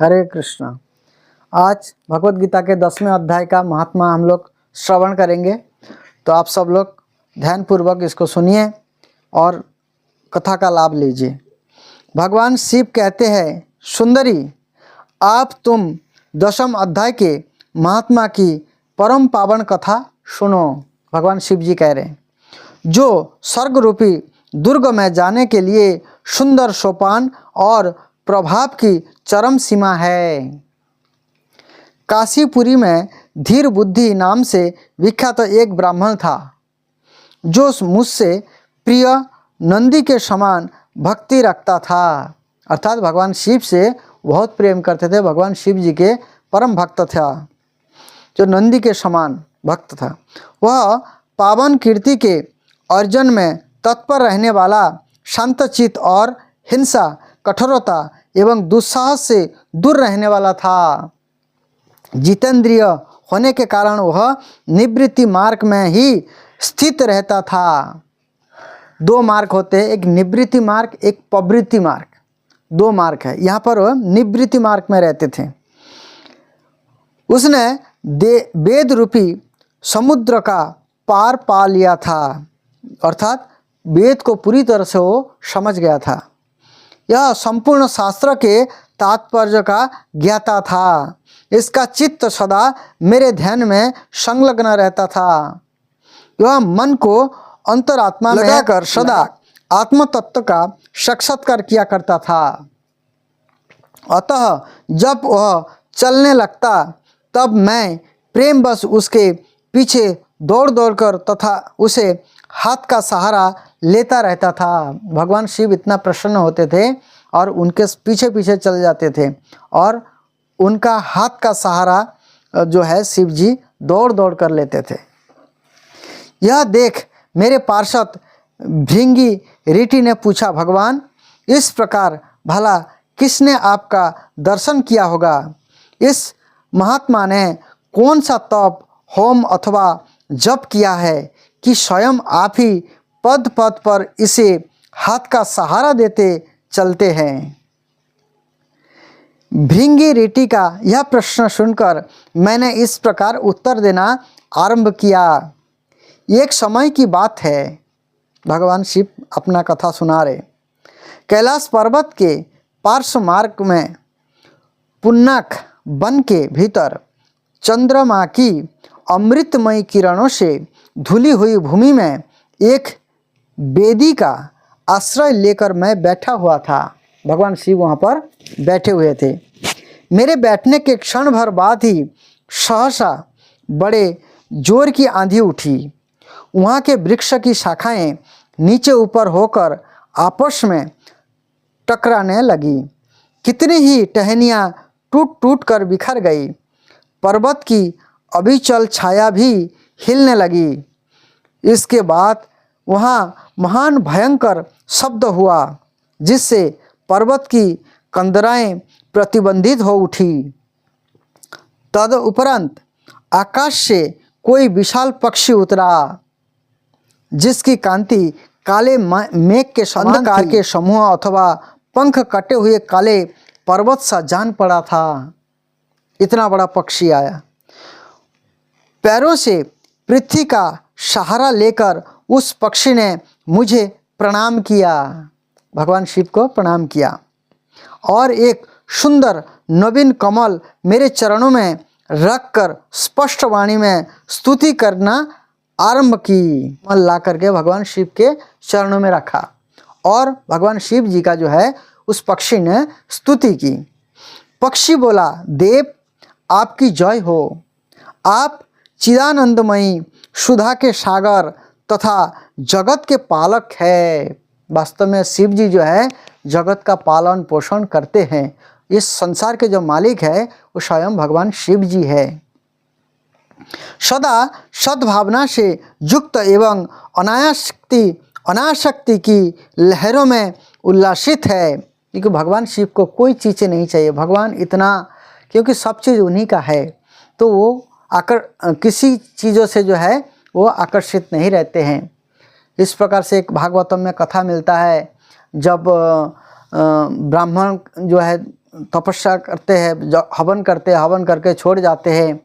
हरे कृष्णा। आज भगवत गीता के 10वें अध्याय का महात्मा हम लोग श्रवण करेंगे, तो आप सब लोग ध्यानपूर्वक इसको सुनिए और कथा का लाभ लीजिए। भगवान शिव कहते हैं, सुंदरी आप तुम 10वें अध्याय के महात्मा की परम पावन कथा सुनो। भगवान शिव जी कह रहे हैं, जो स्वर्ग रूपी दुर्ग में जाने के लिए सुंदर सोपान और प्रभाव की चरम सीमा है। काशीपुरी में धीर बुद्धि नाम से विख्यात एक ब्राह्मण था, जो मुझसे प्रिय नंदी के समान भक्ति रखता था। अर्थात भगवान शिव से बहुत प्रेम करते थे। भगवान शिव जी के परम भक्त था, जो नंदी के समान भक्त था। वह पावन कीर्ति के अर्जन में तत्पर रहने वाला, शांतचित्त और हिंसा, कठोरता एवं दुस्साहस से दूर रहने वाला था। जितेंद्रिय होने के कारण वह निवृत्ति मार्ग में ही स्थित रहता था। दो मार्ग होते हैं, एक निवृत्ति मार्ग, एक प्रवृत्ति मार्ग। दो मार्ग है। यहाँ पर वह निवृत्ति मार्ग में रहते थे। उसने वेद रूपी समुद्र का पार पा लिया था, अर्थात वेद को पूरी तरह से वो समझ गया था। यह संपूर्ण शास्त्र के तात्पर्य का ज्ञाता था। इसका चित्त सदा मेरे ध्यान में संलग्न रहता था। यह मन को अंतरात्मा में लगाकर सदा आत्म तत्व का साक्षात्कार किया करता था। अतः जब वह चलने लगता, तब मैं प्रेमवश उसके पीछे दौड़ दौड़कर तथा उसे हाथ का सहारा लेता रहता था। भगवान शिव इतना प्रसन्न होते थे और उनके पीछे पीछे चले जाते थे और उनका हाथ का सहारा जो है शिव जी दौड़ दौड़ कर लेते थे। यह देख मेरे पार्षद भृंगी ऋषि ने पूछा, भगवान इस प्रकार भला किसने आपका दर्शन किया होगा? इस महात्मा ने कौन सा तप, होम अथवा जप किया है कि स्वयं आप ही पद पद पर इसे हाथ का सहारा देते चलते हैं? भृंगी ऋषि का यह प्रश्न सुनकर मैंने इस प्रकार उत्तर देना आरंभ किया। एक समय की बात है, भगवान शिव अपना कथा सुना रहे। कैलाश पर्वत के पार्श्व मार्ग में पुन्नाक वन के भीतर चंद्रमा की अमृतमयी किरणों से धुली हुई भूमि में एक वेदी का आश्रय लेकर मैं बैठा हुआ था। भगवान शिव वहाँ पर बैठे हुए थे। मेरे बैठने के क्षण भर बाद ही सहसा बड़े जोर की आंधी उठी। वहाँ के वृक्ष की शाखाएं नीचे ऊपर होकर आपस में टकराने लगी। कितनी ही टहनियाँ टूट टूट कर बिखर गई। पर्वत की अविचल छाया भी हिलने लगी। इसके बाद वहाँ महान भयंकर शब्द हुआ, जिससे पर्वत की कंदराएं प्रतिबंधित हो उठी। तदुपरांत आकाश से कोई विशाल पक्षी उतरा, जिसकी कांति काले मेघ के अंधकार के समूह अथवा पंख कटे हुए काले पर्वत सा जान पड़ा था। इतना बड़ा पक्षी आया। पैरों से पृथ्वी का सहारा लेकर उस पक्षी ने मुझे प्रणाम किया। भगवान शिव को प्रणाम किया और एक सुंदर नवीन कमल मेरे चरणों में रखकर स्पष्ट वाणी में स्तुति करना आरंभ की। कमल ला करके भगवान शिव के चरणों में रखा और भगवान शिव जी का जो है उस पक्षी ने स्तुति की। पक्षी बोला, देव आपकी जय हो। आप चिदानंदमयी सुधा के सागर तथा जगत के पालक है। वास्तव में शिव जी जो है जगत का पालन पोषण करते हैं। इस संसार के जो मालिक है वो स्वयं भगवान शिव जी है। सदा सद्भावना से युक्त एवं अनासक्ति की लहरों में उल्लासित है। क्योंकि भगवान शिव को कोई चीज़ें नहीं चाहिए। भगवान इतना, क्योंकि सब चीज़ उन्हीं का है, तो वो किसी चीज़ों से जो है वो आकर्षित नहीं रहते हैं। इस प्रकार से एक भागवतम में कथा मिलता है, जब ब्राह्मण जो है तपस्या करते हैं, हवन करते हैं, हवन करके छोड़ जाते हैं।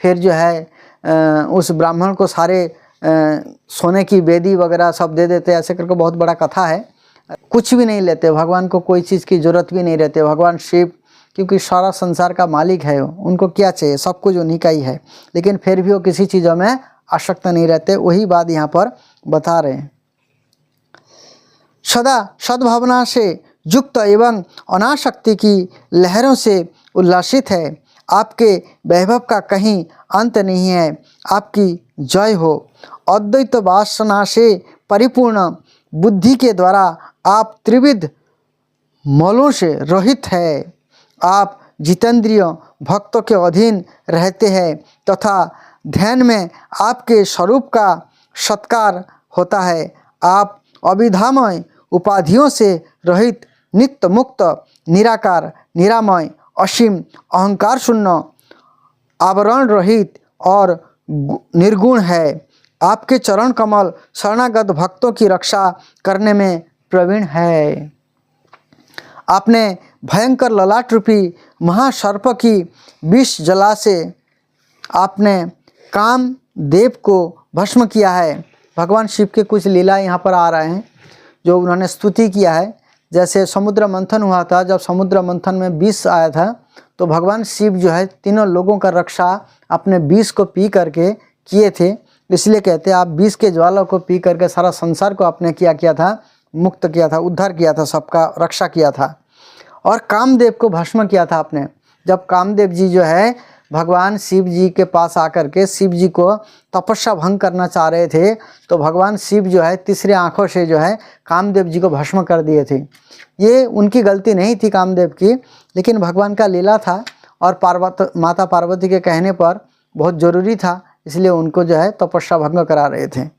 फिर जो है उस ब्राह्मण को सारे सोने की बेदी वगैरह सब दे देते हैं। ऐसे करके बहुत बड़ा कथा है। कुछ भी नहीं लेते, भगवान को कोई चीज़ की ज़रूरत भी नहीं रहती। भगवान शिव क्योंकि सारा संसार का मालिक है, उनको क्या चाहिए, सब कुछ उन्हीं का ही है, लेकिन फिर भी वो किसी चीज़ों में आसक्त नहीं रहते। वही बात यहाँ पर बता रहे हैं। सदा सद्भावना से युक्त एवं अनासक्ति की लहरों से उल्लासित है। आपके वैभव का कहीं अंत नहीं है। आपकी जय हो। अद्वैत वासना से परिपूर्ण बुद्धि के द्वारा आप त्रिविध मौलों से रहित है। आप जितेंद्रिय भक्तों के अधीन रहते हैं तथा ध्यान में आपके स्वरूप का सत्कार होता है। आप अविधामय उपाधियों से रहित, नित्य मुक्त, निराकार, निरामय, असीम, अहंकार शून्य, आवरण रहित और निर्गुण है। आपके चरण कमल शरणागत भक्तों की रक्षा करने में प्रवीण है। आपने भयंकर ललाट रूपी महासर्प की विष जला से आपने कामदेव को भस्म किया है। भगवान शिव के कुछ लीला यहाँ पर आ रहे हैं जो उन्होंने स्तुति किया है। जैसे समुद्र मंथन हुआ था, जब समुद्र मंथन में विष आया था तो भगवान शिव जो है तीनों लोगों का रक्षा अपने विष को पी करके किए थे। इसलिए कहते हैं आप विष के ज्वाला को पी करके सारा संसार को आपने किया था, मुक्त किया था, उद्धार किया था, सबका रक्षा किया था। और कामदेव को भस्म किया था आपने। जब कामदेव जी जो है भगवान शिव जी के पास आकर के शिव जी को तपस्या भंग करना चाह रहे थे तो भगवान शिव जो है तीसरे आंखों से जो है कामदेव जी को भस्म कर दिए थे। ये उनकी गलती नहीं थी कामदेव की, लेकिन भगवान का लीला था और माता पार्वती के कहने पर बहुत ज़रूरी था, इसलिए उनको जो है तपस्या भंग करा रहे थे।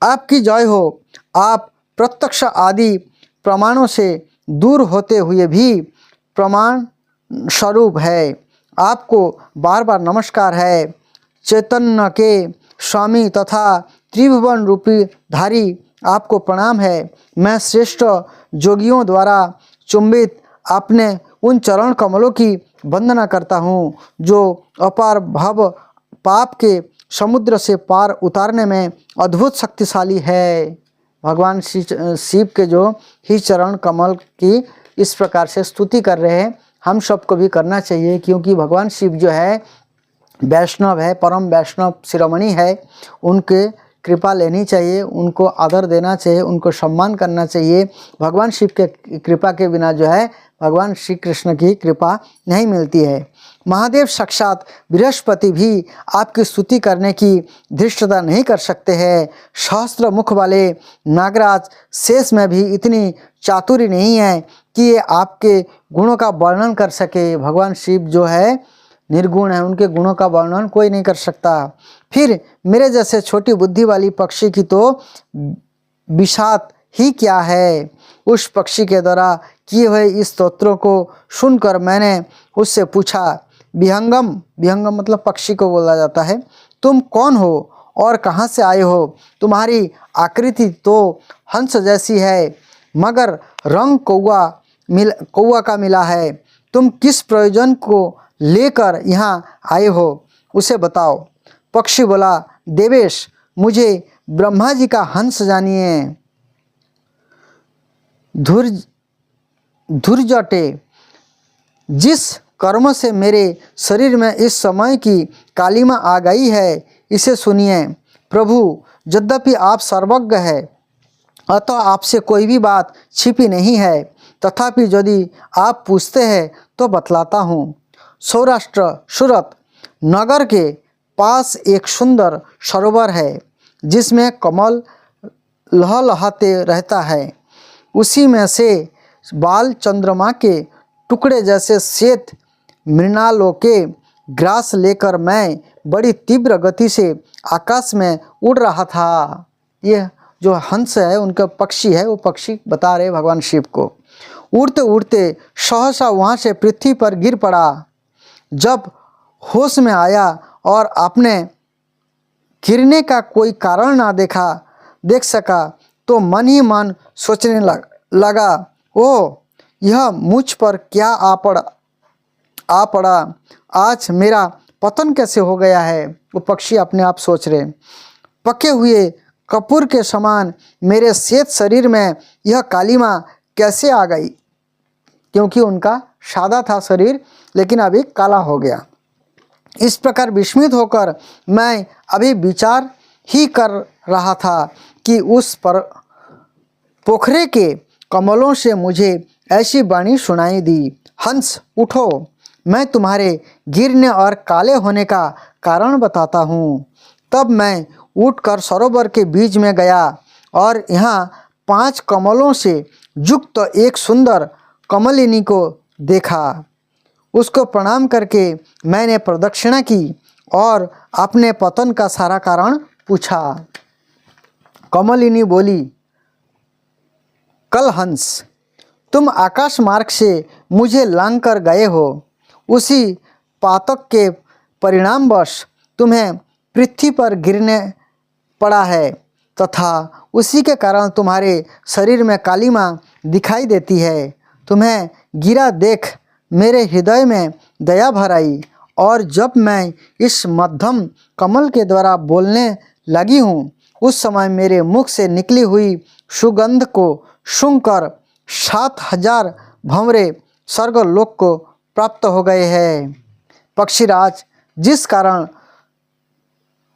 आपकी जय हो। आप प्रत्यक्ष आदि प्रमाणों से दूर होते हुए भी प्रमाण स्वरूप है। आपको बार बार नमस्कार है। चैतन्य के स्वामी तथा त्रिभुवन रूपी धारी आपको प्रणाम है। मैं श्रेष्ठ जोगियों द्वारा चुंबित अपने उन चरण कमलों की वंदना करता हूँ जो अपार भव पाप के समुद्र से पार उतारने में अद्भुत शक्तिशाली है। भगवान शिव के जो ही चरण कमल की इस प्रकार से स्तुति कर रहे हैं, हम सबको भी करना चाहिए, क्योंकि भगवान शिव जो है वैष्णव है, परम वैष्णव शिरोमणि है। उनके कृपा लेनी चाहिए, उनको आदर देना चाहिए, उनको सम्मान करना चाहिए। भगवान शिव के कृपा के बिना जो है भगवान श्री कृष्ण की कृपा नहीं मिलती है। महादेव साक्षात बृहस्पति भी आपकी स्तुति करने की धृष्टता नहीं कर सकते हैं। सहस्त्र मुख वाले नागराज शेष में भी इतनी चातुरी नहीं है कि ये आपके गुणों का वर्णन कर सके। भगवान शिव जो है निर्गुण है, उनके गुणों का वर्णन कोई नहीं कर सकता। फिर मेरे जैसे छोटी बुद्धि वाली पक्षी की तो विषाद ही क्या है। उस पक्षी के द्वारा किए हुए इस स्तोत्रों को सुनकर मैंने उससे पूछा, विहंगम, विहंगम मतलब पक्षी को बोला जाता है, तुम कौन हो और कहाँ से आए हो? तुम्हारी आकृति तो हंस जैसी है मगर रंग कौवा का मिला है। तुम किस प्रयोजन को लेकर यहाँ आए हो, उसे बताओ। पक्षी बोला, देवेश, मुझे ब्रह्मा जी का हंस जानिए। धुर्जटे, जिस कर्म से मेरे शरीर में इस समय की कालिमा आ गई है, इसे सुनिए। प्रभु, यद्यपि आप सर्वज्ञ है अतः आपसे कोई भी बात छिपी नहीं है, तथापि यदि आप पूछते हैं तो बतलाता हूँ। सौराष्ट्र सूरत नगर के पास एक सुंदर सरोवर है जिसमें कमल लहलहाते रहता है। उसी में से बाल चंद्रमा के टुकड़े जैसे श्वेत मृणालों के ग्रास लेकर मैं बड़ी तीव्र गति से आकाश में उड़ रहा था। यह जो हंस है, उनका पक्षी है, वो पक्षी बता रहे भगवान शिव को। उड़ते उड़ते सहसा वहाँ से पृथ्वी पर गिर पड़ा। जब होश में आया और आपने गिरने का कोई कारण ना देख सका तो मन ही मन सोचने लगा, ओह, यह मुझ पर क्या आ पड़ा, आज मेरा पतन कैसे हो गया है। वो पक्षी अपने आप सोच रहे, पके हुए कपूर के समान मेरे श्वेत शरीर में यह कालिमा कैसे आ गई, क्योंकि उनका सादा था शरीर लेकिन अभी काला हो गया। इस प्रकार विस्मित होकर मैं अभी विचार ही कर रहा था कि उस पर पोखरे के कमलों से मुझे ऐसी वाणी सुनाई दी, हंस उठो, मैं तुम्हारे गिरने और काले होने का कारण बताता हूँ। तब मैं उठकर सरोवर के बीच में गया और यहाँ 5 कमलों से युक्त एक सुंदर कमलिनी को देखा। उसको प्रणाम करके मैंने प्रदक्षिणा की और अपने पतन का सारा कारण पूछा। कमलिनी बोली, कलहंस, तुम आकाश मार्ग से मुझे लांग कर गए हो, उसी पातक के परिणामवश तुम्हें पृथ्वी पर गिरने पड़ा है तथा उसी के कारण तुम्हारे शरीर में कालिमा दिखाई देती है। तुम्हें गिरा देख मेरे हृदय में दया भर आई और जब मैं इस मध्यम कमल के द्वारा बोलने लगी हूँ, उस समय मेरे मुख से निकली हुई सुगंध को सूंघकर 7000 भंवरे स्वर्गलोक को प्राप्त हो गए हैं। पक्षीराज, जिस कारण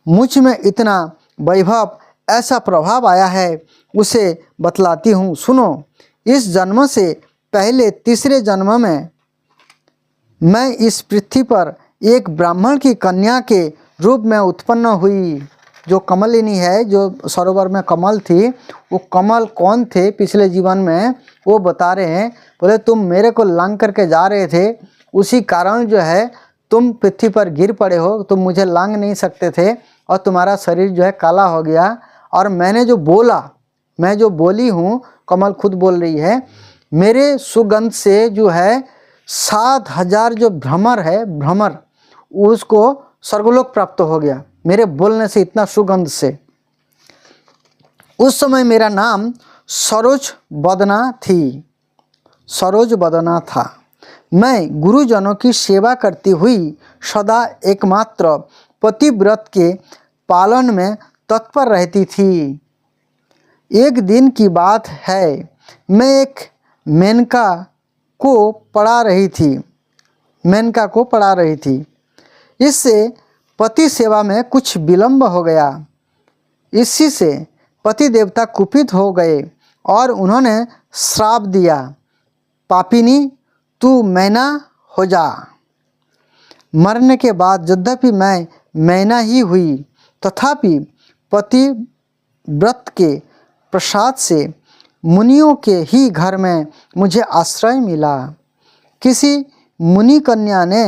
मुझ में इतना वैभव, ऐसा प्रभाव आया है, उसे बतलाती हूँ, सुनो। इस जन्म से पहले तीसरे जन्म में मैं इस पृथ्वी पर एक ब्राह्मण की कन्या के रूप में उत्पन्न हुई। जो कमलिनी है, जो सरोवर में कमल थी, वो कमल कौन थे पिछले जीवन में, वो बता रहे हैं। बोले तुम मेरे को लांग करके जा रहे थे, उसी कारण जो है तुम पृथ्वी पर गिर पड़े हो, तुम मुझे लांग नहीं सकते थे और तुम्हारा शरीर जो है काला हो गया। और मैंने जो बोला, मैं जो बोली हूँ, कमल खुद बोल रही है, मेरे सुगंध से जो है 7000 जो भ्रमर है, भ्रमर, उसको स्वर्गलोक प्राप्त हो गया मेरे बोलने से, इतना सुगंध से। उस समय मेरा नाम सरोज बदना थी, सरोज बदना था। मैं गुरुजनों की सेवा करती हुई सदा एकमात्र पतिव्रत के पालन में तत्पर रहती थी। एक दिन की बात है, मैं एक मेनका को पढ़ा रही थी। इससे पति सेवा में कुछ विलंब हो गया। इसी से पति देवता कुपित हो गए और उन्होंने श्राप दिया, पापिनी तू मैना हो जा। मरने के बाद यद्यपि मैं मैना ही हुई, तथापि पतिव्रत के प्रसाद से मुनियों के ही घर में मुझे आश्रय मिला। किसी मुनि कन्या ने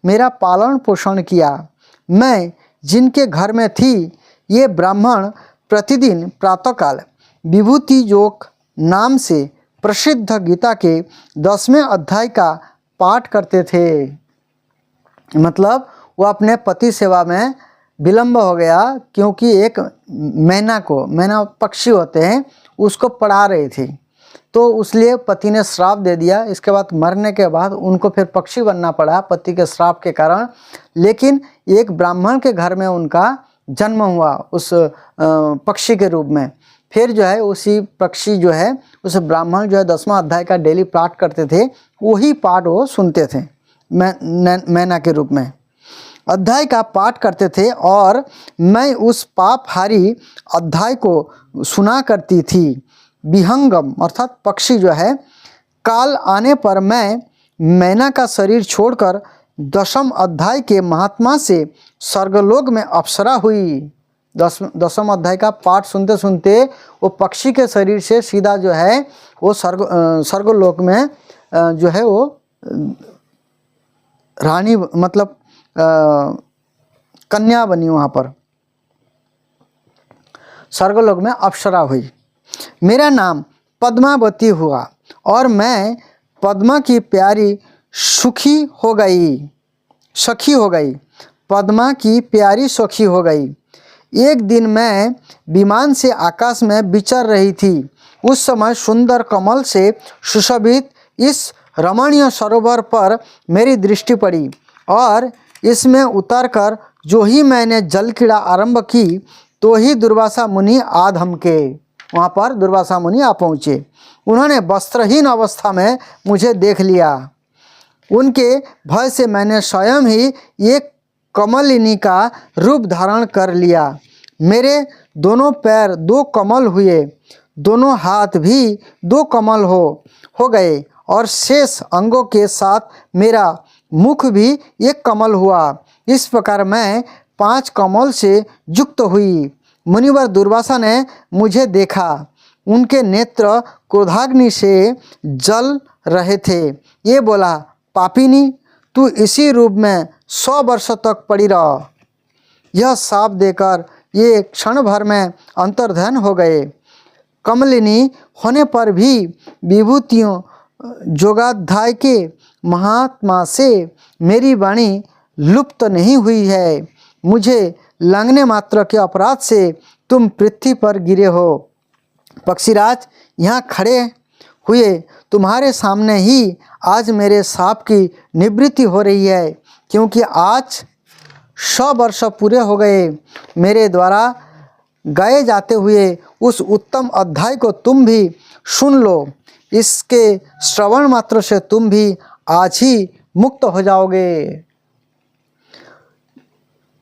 मेरा पालन पोषण किया। मैं जिनके घर में थी, ये ब्राह्मण प्रतिदिन प्रातःकाल विभूति योग नाम से प्रसिद्ध गीता के 10वें अध्याय का पाठ करते थे। मतलब वो अपने पति सेवा में विलंब हो गया, क्योंकि एक मैना पक्षी होते हैं, उसको पढ़ा रही थी, तो उसलिए पति ने श्राप दे दिया। इसके बाद मरने के बाद उनको फिर पक्षी बनना पड़ा पति के श्राप के कारण। लेकिन एक ब्राह्मण के घर में उनका जन्म हुआ उस पक्षी के रूप में। फिर जो है उसी पक्षी जो है, उस ब्राह्मण जो है 10वां अध्याय का डेली पाठ करते थे, वही पाठ वो सुनते थे मैना के रूप में अध्याय का पाठ करते थे। और मैं उस पापहारी अध्याय को सुना करती थी। विहंगम अर्थात पक्षी जो है, काल आने पर मैं मैना का शरीर छोड़कर 10वें अध्याय के महात्मा से स्वर्गलोक में अप्सरा हुई। 10वें अध्याय का पाठ सुनते सुनते वो पक्षी के शरीर से सीधा जो है वो स्वर्गलोक में जो है वो रानी, मतलब कन्या बनी, वहाँ पर स्वर्गलोक में अप्सरा हुई। मेरा नाम पद्मावती हुआ और मैं पद्मा की प्यारी सखी हो गई। पद्मा की प्यारी सखी हो गई। एक दिन मैं विमान से आकाश में विचर रही थी। उस समय सुंदर कमल से सुशोभित इस रमणीय सरोवर पर मेरी दृष्टि पड़ी और इसमें उतरकर जो ही मैंने जल क्रीड़ा आरंभ की तो ही दुर्वासा मुनि आ धमके। वहाँ पर दुर्वासा मुनि आ पहुँचे। उन्होंने वस्त्रहीन अवस्था में मुझे देख लिया। उनके भय से मैंने स्वयं ही एक कमलिनी का रूप धारण कर लिया। मेरे दोनों पैर दो कमल हुए, दोनों हाथ भी दो कमल हो गए और शेष अंगों के साथ मेरा मुख भी एक कमल हुआ। इस प्रकार मैं 5 कमल से युक्त हुई। मुनिवर दुर्वासा ने मुझे देखा। उनके नेत्र क्रोधाग्नि से जल रहे थे। ये बोला, पापिनी, तू इसी रूप में 100 वर्षों तक पड़ी रह। यह शाप देकर ये क्षण भर में अंतर्ध्यान हो गए। कमलिनी होने पर भी विभूतियों जोगाध्याय के महात्मा से मेरी वाणी लुप्त नहीं हुई है। मुझे लांघने मात्र के अपराध से तुम पृथ्वी पर गिरे हो। पक्षीराज, यहाँ खड़े हुए तुम्हारे सामने ही आज मेरे शाप की निवृत्ति हो रही है, क्योंकि आज 100 वर्ष पूरे हो गए। मेरे द्वारा गाए जाते हुए उस उत्तम अध्याय को तुम भी सुन लो। इसके श्रवण मात्र से तुम भी आज ही मुक्त हो जाओगे।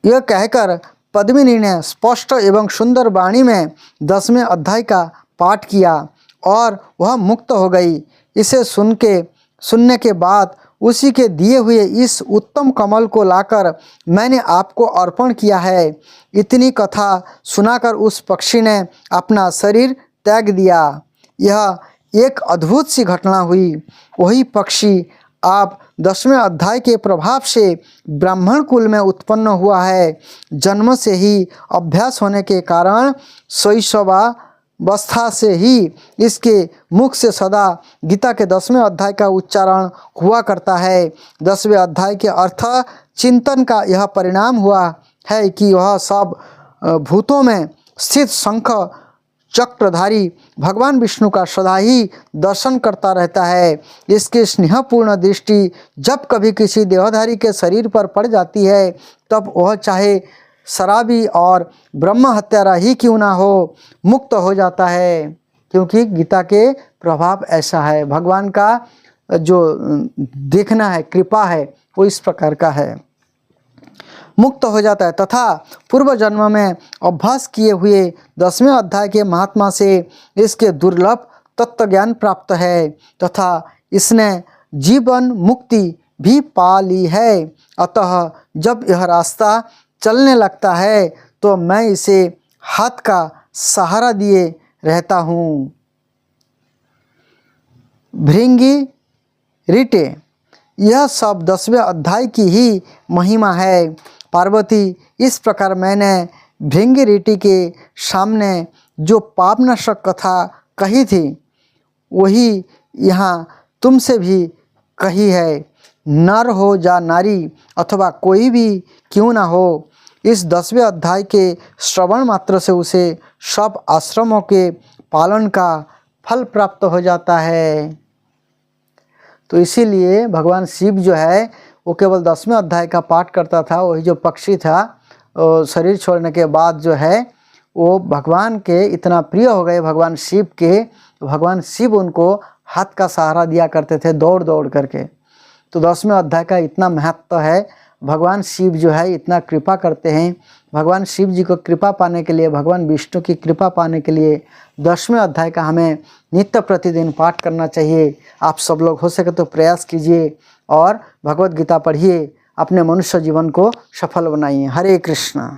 यह कहकर पद्मिनी ने स्पष्ट एवं सुंदर वाणी में 10वें अध्याय का पाठ किया और वह मुक्त हो गई। इसे सुनने के बाद उसी के दिए हुए इस उत्तम कमल को लाकर मैंने आपको अर्पण किया है। इतनी कथा सुनाकर उस पक्षी ने अपना शरीर त्याग दिया। यह एक अद्भुत सी घटना हुई। वही पक्षी आप 10वें अध्याय के प्रभाव से ब्राह्मण कुल में उत्पन्न हुआ है। जन्म से ही अभ्यास होने के कारण शैशवावस्था से ही इसके मुख से सदा गीता के 10वें अध्याय का उच्चारण हुआ करता है। 10वें अध्याय के अर्थ चिंतन का यह परिणाम हुआ है कि वह सब भूतों में स्थित शंख चक्रधारी भगवान विष्णु का सदा ही दर्शन करता रहता है। इसकी स्नेहपूर्ण दृष्टि जब कभी किसी देहधारी के शरीर पर पड़ जाती है तब वह चाहे शराबी और ब्रह्म हत्यारा ही क्यों ना हो, मुक्त हो जाता है, क्योंकि गीता के प्रभाव ऐसा है। भगवान का जो देखना है, कृपा है, वो इस प्रकार का है, मुक्त हो जाता है। तथा पूर्व जन्म में अभ्यास किए हुए 10वें अध्याय के महात्मा से इसके दुर्लभ तत्व ज्ञान प्राप्त है तथा इसने जीवन मुक्ति भी पा ली है। अतः जब यह रास्ता चलने लगता है तो मैं इसे हाथ का सहारा दिए रहता हूँ। भृंगी रीटे, यह सब 10वें अध्याय की ही महिमा है। पार्वती, इस प्रकार मैंने भृंगी रीति के सामने जो पापनाशक कथा कही थी वही यहाँ तुमसे भी कही है। नर हो या नारी अथवा कोई भी क्यों ना हो, इस 10वें अध्याय के श्रवण मात्र से उसे सब आश्रमों के पालन का फल प्राप्त हो जाता है। तो इसीलिए भगवान शिव जो है वो केवल 10वें अध्याय का पाठ करता था। वही जो पक्षी था शरीर छोड़ने के बाद जो है वो भगवान के इतना प्रिय हो गए भगवान शिव के, तो भगवान शिव उनको हाथ का सहारा दिया करते थे दौड़ दौड़ करके। तो 10वें अध्याय का इतना महत्व है। भगवान शिव जो है इतना कृपा करते हैं। भगवान शिव जी को कृपा पाने के लिए, भगवान विष्णु की कृपा पाने के लिए 10वें अध्याय का हमें नित्य प्रतिदिन पाठ करना चाहिए। आप सब लोग हो सके तो प्रयास कीजिए और भगवत गीता पढ़िए, अपने मनुष्य जीवन को सफल बनाइए। हरे कृष्णा।